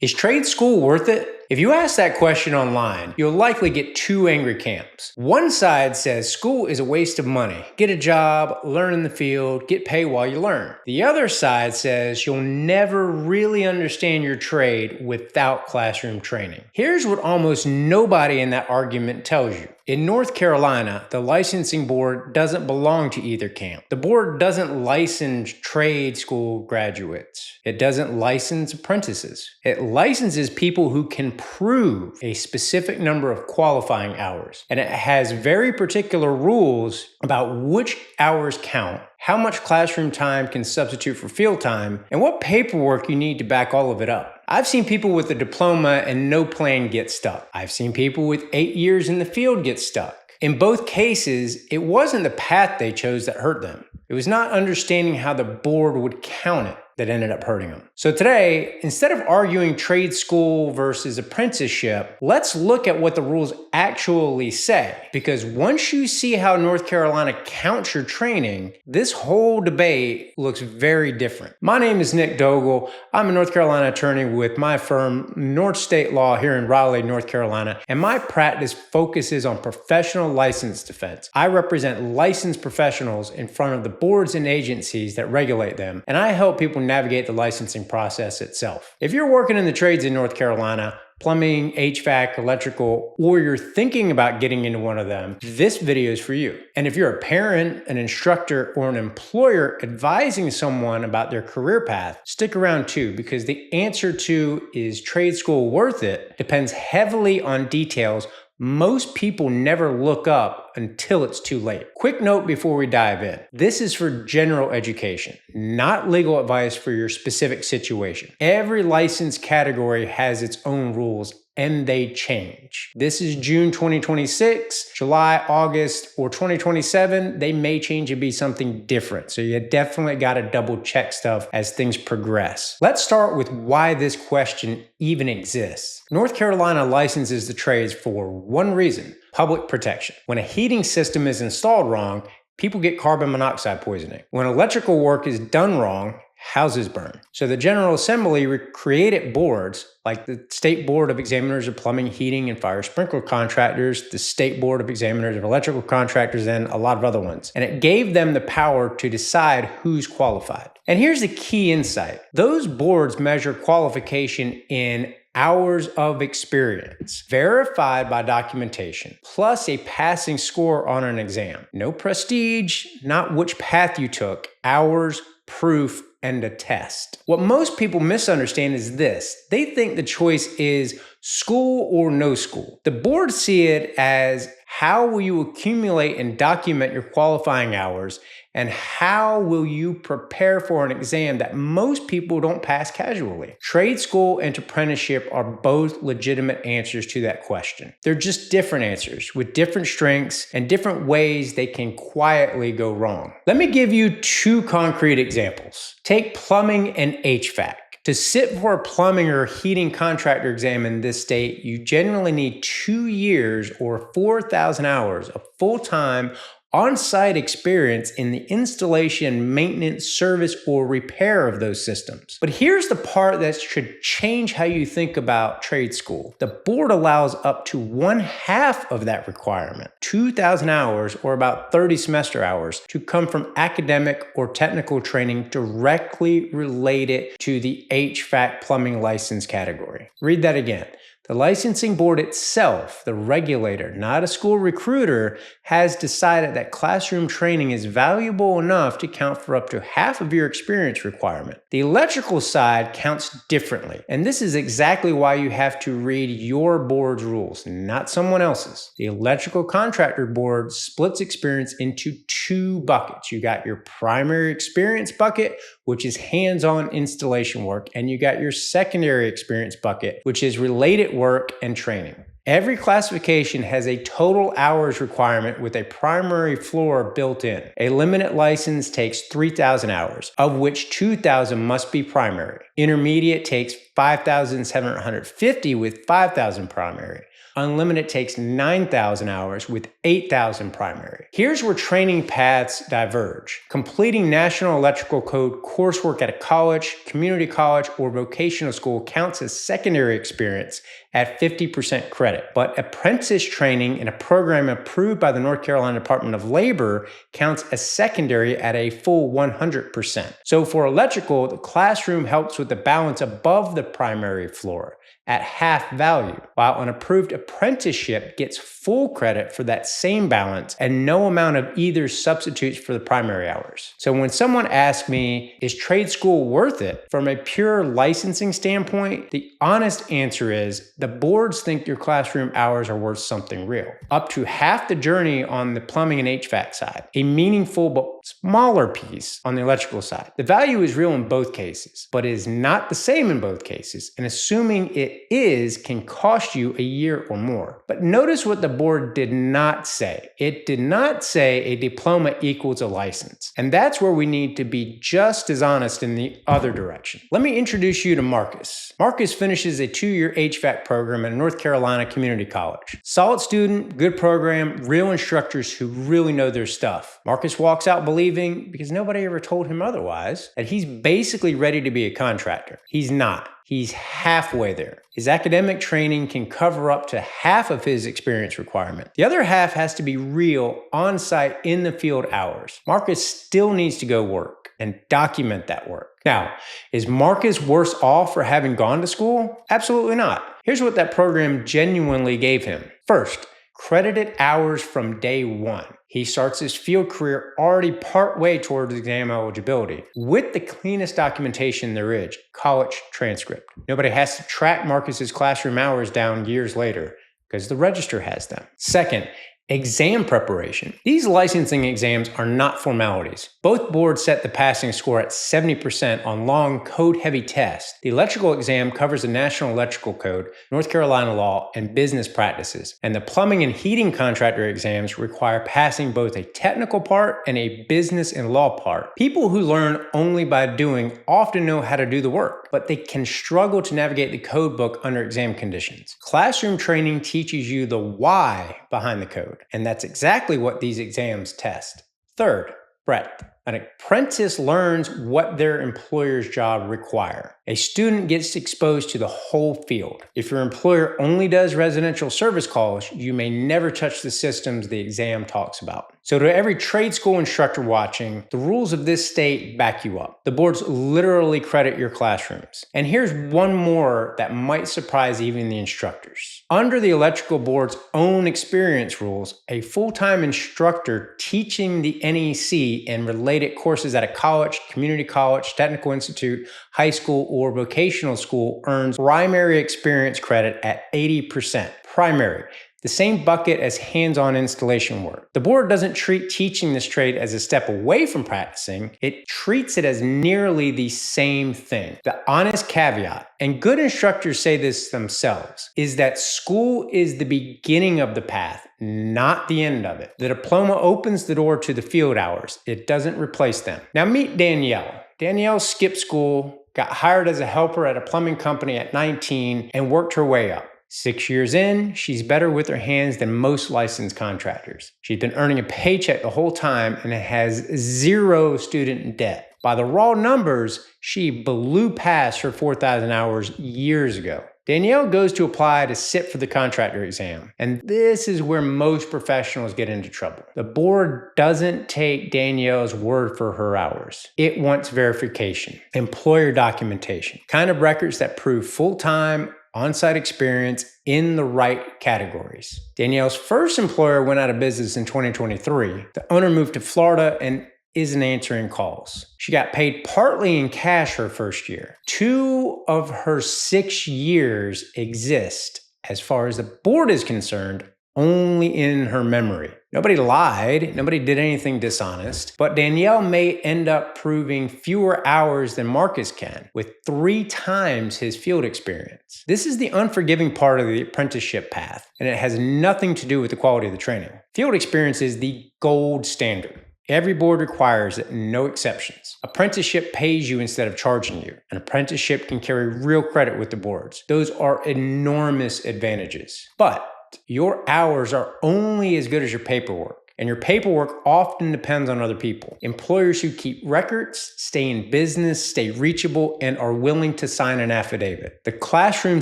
Is trade school worth it? If you ask that question online, you'll likely get two angry camps. One side says school is a waste of money. Get a job, learn in the field, get paid while you learn. The other side says you'll never really understand your trade without classroom training. Here's what almost nobody in that argument tells you. In North Carolina, the licensing board doesn't belong to either camp. The board doesn't license trade school graduates. It doesn't license apprentices. It licenses people who can prove a specific number of qualifying hours. And it has very particular rules about which hours count, how much classroom time can substitute for field time, and what paperwork you need to back all of it up. I've seen people with a diploma and no plan get stuck. I've seen people with 8 years in the field get stuck. In both cases, it wasn't the path they chose that hurt them. It was not understanding how the board would count it that ended up hurting them. So today, instead of arguing trade school versus apprenticeship, let's look at what the rules actually say. Because once you see how North Carolina counts your training, this whole debate looks very different. My name is Nick Dogle. I'm a North Carolina attorney with my firm, North State Law, here in Raleigh, North Carolina, and my practice focuses on professional license defense. I represent licensed professionals in front of the boards and agencies that regulate them, and I help people navigate the licensing process itself. If you're working in the trades in North Carolina, plumbing, HVAC, electrical, or you're thinking about getting into one of them, this video is for you. And if you're a parent, an instructor, or an employer advising someone about their career path, stick around too, because the answer to is trade school worth it depends heavily on details most people never look up until it's too late. Quick note before we dive in. This is for general education, not legal advice for your specific situation. Every license category has its own rules and they change. This is June 2026, July, August, or 2027, they may change and be something different. So you definitely got to double check stuff as things progress. Let's start with why this question even exists. North Carolina licenses the trades for one reason: public protection. When a heating system is installed wrong, people get carbon monoxide poisoning. When electrical work is done wrong, houses burn. So the General Assembly created boards like the State Board of Examiners of Plumbing, Heating, and Fire Sprinkler Contractors, the State Board of Examiners of Electrical Contractors, and a lot of other ones. And it gave them the power to decide who's qualified. And here's the key insight. Those boards measure qualification in hours of experience, verified by documentation, plus a passing score on an exam. No prestige, not which path you took, hours, proof, and a test. What most people misunderstand is this. They think the choice is school or no school. The board see it as how will you accumulate and document your qualifying hours, and how will you prepare for an exam that most people don't pass casually. Trade school and apprenticeship are both legitimate answers to that question. They're just different answers with different strengths and different ways they can quietly go wrong. Let me give you two concrete examples. Take plumbing and HVAC. To sit for a plumbing or heating contractor exam in this state, you generally need 2 years or 4,000 hours of full-time on-site experience in the installation, maintenance, service, or repair of those systems. But here's the part that should change how you think about trade school. The board allows up to 1/2 of that requirement, 2,000 hours or about 30 semester hours, to come from academic or technical training directly related to the HVAC plumbing license category. Read that again. The licensing board itself, the regulator, not a school recruiter, has decided that classroom training is valuable enough to count for up to half of your experience requirement. The electrical side counts differently, and this is exactly why you have to read your board's rules, not someone else's. The electrical contractor board splits experience into 2 buckets. You got your primary experience bucket, which is hands-on installation work, and you got your secondary experience bucket, which is related work and training. Every classification has a total hours requirement with a primary floor built in. A limited license takes 3,000 hours, of which 2,000 must be primary. Intermediate takes 5,750 with 5,000 primary. Unlimited takes 9,000 hours with 8,000 primary. Here's where training paths diverge. Completing National Electrical Code coursework at a college, community college, or vocational school counts as secondary experience at 50% credit. But apprentice training in a program approved by the North Carolina Department of Labor counts as secondary at a full 100%. So for electrical, the classroom helps with the balance above the primary floor at half value, while an approved apprenticeship gets full credit for that same balance, and no amount of either substitutes for the primary hours. So when someone asks me, is trade school worth it? From a pure licensing standpoint, the honest answer is the boards think your classroom hours are worth something real. Up to half the journey on the plumbing and HVAC side, a meaningful but smaller piece on the electrical side. The value is real in both cases, but is not the same in both cases, and assuming it is can cost you a year or more. But notice what the board did not say. It did not say a diploma equals a license. And that's where we need to be just as honest in the other direction. Let me introduce you to Marcus. Marcus finishes a 2-year HVAC program at North Carolina Community College. Solid student, good program, real instructors who really know their stuff. Marcus walks out believing, because nobody ever told him otherwise, that he's basically ready to be a contractor. He's not. He's halfway there. His academic training can cover up to half of his experience requirement. The other half has to be real, on-site, in the field hours. Marcus still needs to go work and document that work. Now, is Marcus worse off for having gone to school? Absolutely not. Here's what that program genuinely gave him. First, credited hours from day one. He starts his field career already partway towards exam eligibility with the cleanest documentation there is, college transcript. Nobody has to track Marcus's classroom hours down years later because the register has them. Second, exam preparation. These licensing exams are not formalities. Both boards set the passing score at 70% on long, code-heavy tests. The electrical exam covers the National Electrical Code, North Carolina law, and business practices. And the plumbing and heating contractor exams require passing both a technical part and a business and law part. People who learn only by doing often know how to do the work, but they can struggle to navigate the code book under exam conditions. Classroom training teaches you the why behind the code. And that's exactly what these exams test. Third, breadth. An apprentice learns what their employer's job require. A student gets exposed to the whole field. If your employer only does residential service calls, you may never touch the systems the exam talks about. So to every trade school instructor watching, the rules of this state back you up. The boards literally credit your classrooms. And here's one more that might surprise even the instructors. Under the electrical board's own experience rules, a full-time instructor teaching the NEC and related courses at a college, community college, technical institute, high school, or vocational school earns primary experience credit at 80%. Primary, the same bucket as hands-on installation work. The board doesn't treat teaching this trade as a step away from practicing. It treats it as nearly the same thing. The honest caveat, and good instructors say this themselves, is that school is the beginning of the path, not the end of it. The diploma opens the door to the field hours. It doesn't replace them. Now meet Danielle. Danielle skipped school, got hired as a helper at a plumbing company at 19, and worked her way up. 6 years in, she's better with her hands than most licensed contractors. She's been earning a paycheck the whole time and has 0 student debt. By the raw numbers, she blew past her 4,000 hours years ago. Danielle goes to apply to sit for the contractor exam, and this is where most professionals get into trouble. The board doesn't take Danielle's word for her hours. It wants verification, employer documentation, kind of records that prove full-time, on-site experience in the right categories. Danielle's first employer went out of business in 2023. The owner moved to Florida and isn't answering calls. She got paid partly in cash her first year. 2 of her 6 years exist, as far as the board is concerned, only in her memory. Nobody lied, nobody did anything dishonest, but Danielle may end up proving fewer hours than Marcus can, with 3 times his field experience. This is the unforgiving part of the apprenticeship path, and it has nothing to do with the quality of the training. Field experience is the gold standard. Every board requires it, no exceptions. Apprenticeship pays you instead of charging you. An apprenticeship can carry real credit with the boards. Those are enormous advantages. But Your hours are only as good as your paperwork. And your paperwork often depends on other people. Employers who keep records, stay in business, stay reachable, and are willing to sign an affidavit. The classroom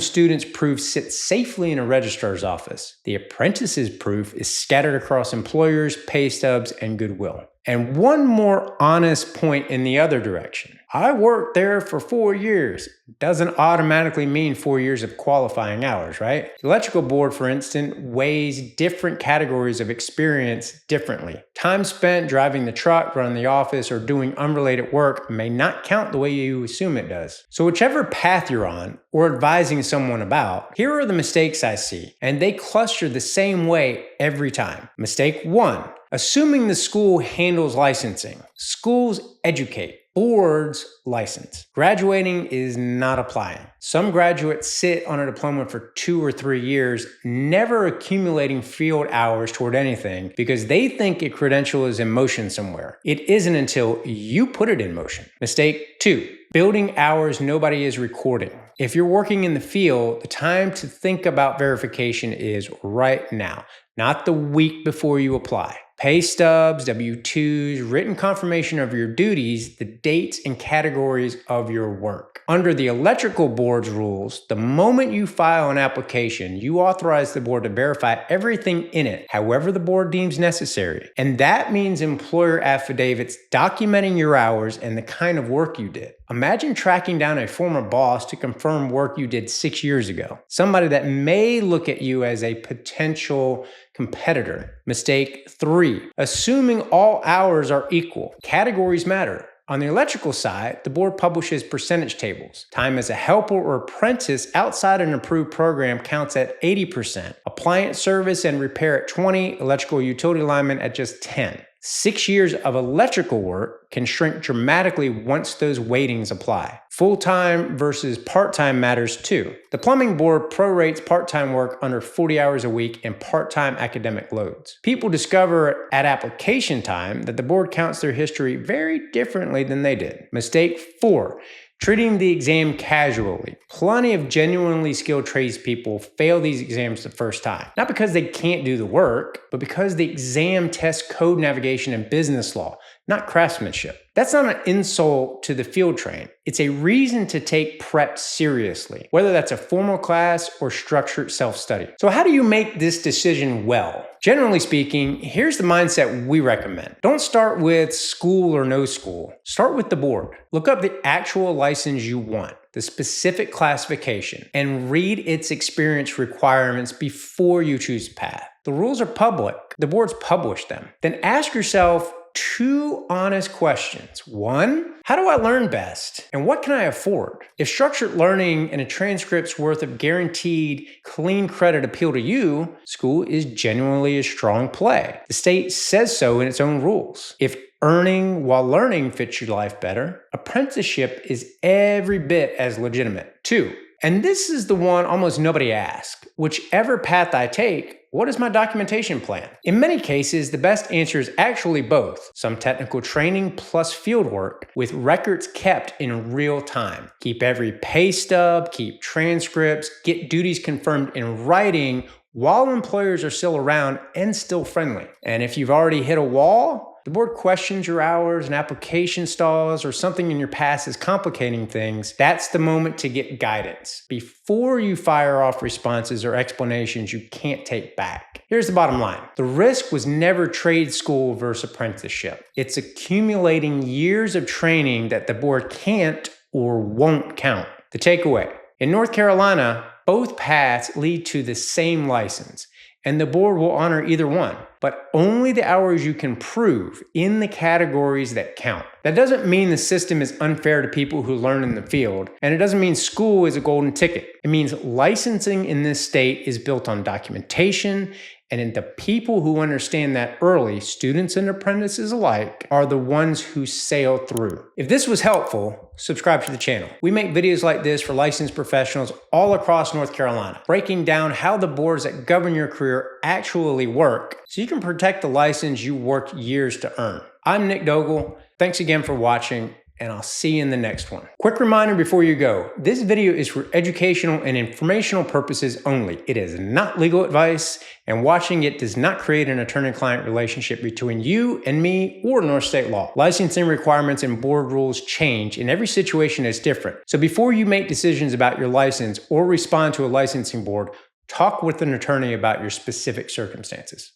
student's proof sits safely in a registrar's office. The apprentice's proof is scattered across employers, pay stubs, and goodwill. And one more honest point in the other direction. I worked there for 4 years. Doesn't automatically mean 4 years of qualifying hours, right? The electrical board, for instance, weighs different categories of experience differently. Time spent driving the truck, running the office, or doing unrelated work may not count the way you assume it does. So whichever path you're on or advising someone about, here are the mistakes I see, and they cluster the same way every time. Mistake 1. Assuming the school handles licensing. Schools educate. Boards license. Graduating is not applying. Some graduates sit on a diploma for 2 or 3 years, never accumulating field hours toward anything because they think a credential is in motion somewhere. It isn't until you put it in motion. Mistake 2. Building hours nobody is recording. If you're working in the field, the time to think about verification is right now, not the week before you apply. Pay stubs, W-2s, written confirmation of your duties, the dates and categories of your work. Under the electrical board's rules, the moment you file an application, you authorize the board to verify everything in it, however the board deems necessary. And that means employer affidavits documenting your hours and the kind of work you did. Imagine tracking down a former boss to confirm work you did 6 years ago. Somebody that may look at you as a potential competitor. Mistake 3. Assuming all hours are equal. Categories matter. On the electrical side, the board publishes percentage tables. Time as a helper or apprentice outside an approved program counts at 80%. Appliance service and repair at 20%, electrical utility lineman at just 10%. 6 years of electrical work can shrink dramatically once those weightings apply. Full-time versus part-time matters too. The plumbing board prorates part-time work under 40 hours a week and part-time academic loads. People discover at application time that the board counts their history very differently than they did. Mistake 4. Treating the exam casually. Plenty of genuinely skilled tradespeople fail these exams the first time. Not because they can't do the work, but because the exam tests code navigation and business law, not craftsmanship. That's not an insult to the field trained. It's a reason to take prep seriously, whether that's a formal class or structured self-study. So how do you make this decision well? Generally speaking, here's the mindset we recommend. Don't start with school or no school. Start with the board. Look up the actual license you want, the specific classification, and read its experience requirements before you choose a path. The rules are public. The boards publish them. Then ask yourself 2 honest questions. 1, how do I learn best? And what can I afford? If structured learning and a transcript's worth of guaranteed clean credit appeal to you, school is genuinely a strong play. The state says so in its own rules. If earning while learning fits your life better, apprenticeship is every bit as legitimate. 2, and this is the one almost nobody asks. Whichever path I take, what is my documentation plan? In many cases, the best answer is actually both. Some technical training plus field work with records kept in real time. Keep every pay stub, keep transcripts, get duties confirmed in writing while employers are still around and still friendly. And if you've already hit a wall, the board questions your hours, an application stalls, or something in your past is complicating things, that's the moment to get guidance before you fire off responses or explanations you can't take back. Here's the bottom line. The risk was never trade school versus apprenticeship. It's accumulating years of training that the board can't or won't count. The takeaway. In North Carolina, both paths lead to the same license, and the board will honor either one, but only the hours you can prove in the categories that count. That doesn't mean the system is unfair to people who learn in the field, and it doesn't mean school is a golden ticket. It means licensing in this state is built on documentation, and the people who understand that early, students and apprentices alike, are the ones who sail through. If this was helpful, subscribe to the channel. We make videos like this for licensed professionals all across North Carolina, breaking down how the boards that govern your career actually work so you can protect the license you worked years to earn. I'm Nick Dogle. Thanks again for watching, and I'll see you in the next one. Quick reminder before you go, this video is for educational and informational purposes only. It is not legal advice, and watching it does not create an attorney-client relationship between you and me or North State law. Licensing requirements and board rules change, and every situation is different. So before you make decisions about your license or respond to a licensing board, talk with an attorney about your specific circumstances.